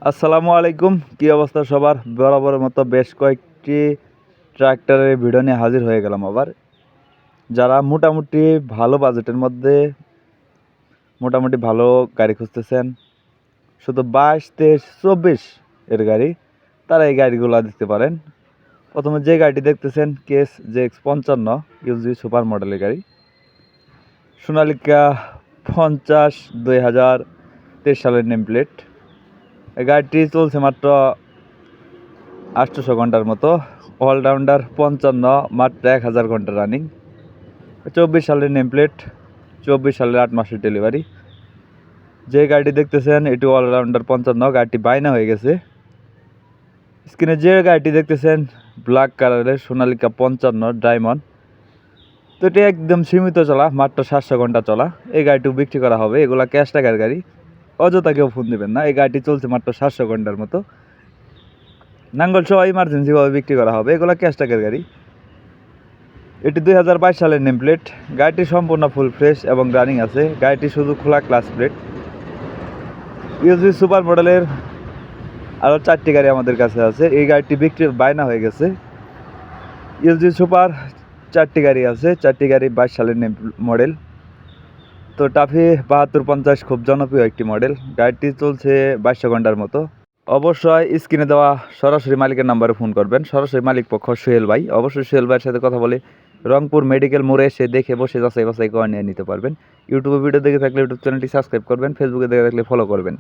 আসসালামু আলাইকুম। কি অবস্থা সবার? বরাবরের মতো বেশ কয়েকটি ট্রাক্টরের ভিডিও নিয়ে হাজির হয়ে গেলাম আবার। যারা মোটামুটি ভালো বাজেটের মধ্যে মোটামুটি ভালো গাড়ি খুঁজতেছেন, শুধু 22, 23, 24 এর গাড়ি, তারা এই গাড়িগুলো দেখতে পারেন। প্রথমে যে গাড়িটি দেখতেছেন কেস JX55 ইউজি সুপার মডেলের গাড়ি, সোনালিকা 50 2023 সালের নেম প্লেট। এই গাড়িটি চলছে মাত্র 800 ঘন্টার মতো। অলরাউন্ডার 55, মাত্র 1000 ঘন্টা রানিং। 24 সালের নেম প্লেট, 24 সালের 8 মাসের ডেলিভারি। যে গাড়িটি দেখতেছেন এটি অলরাউন্ডার 55, গাড়িটি বাইনা হয়ে গেছে। স্ক্রিনে যে গাড়িটি দেখতেছেন ব্ল্যাক কালারের সোনালিকা 55 ডায়মন্ড, তো এটি একদম সীমিত চলা, মাত্র 700 ঘন্টা চলা। এই গাড়িটিও বিক্রি করা হবে। এগুলা ক্যাশ টাকার গাড়ি, অযথা কেউ ফোন দেবেন না। এই গাড়িটি চলছে মাত্র 700 ঘন্টার মতো। নাঙ্গল সহ ইমার্জেন্সিভাবে বিক্রি করা হবে। এগুলো ক্যাশ টাকার গাড়ি। এটি 2022 সালের নেম প্লেট। গাড়িটি সম্পূর্ণ ফুল ফ্রেশ এবং রানিং আছে। গাড়িটি শুধু খোলা ক্লাস প্লেট। ইউজি সুপার মডেলের আরও 4টি গাড়ি আমাদের কাছে আছে। এই গাড়িটি বিক্রির বায়না হয়ে গেছে। ইউজি সুপার 4টি গাড়ি আছে। 4টি গাড়ি 22 সালের নেম মডেল। তো টাফি 7250 খুব জনপ্রিয় একটি মডেল। গাড়িটি চলছে 2200 ঘন্টার মতো। অবশ্যই স্ক্রিনে দেওয়া সরাসরি মালিকের নাম্বারে ফোন করবেন। সরাসরি মালিক পক্ষ সোহেল ভাই। অবশ্যই সোহেল ভাইয়ের সাথে কথা বলে রংপুর মেডিকেল মোড়ে এসে দেখে বসে যাচাই বাছাই করে নিয়ে নিতে পারবেন। ইউটিউবে ভিডিও দেখে থাকলে ইউটিউব চ্যানেলটি সাবস্ক্রাইব করবেন, ফেসবুকে দেখে থাকলে ফলো করবেন।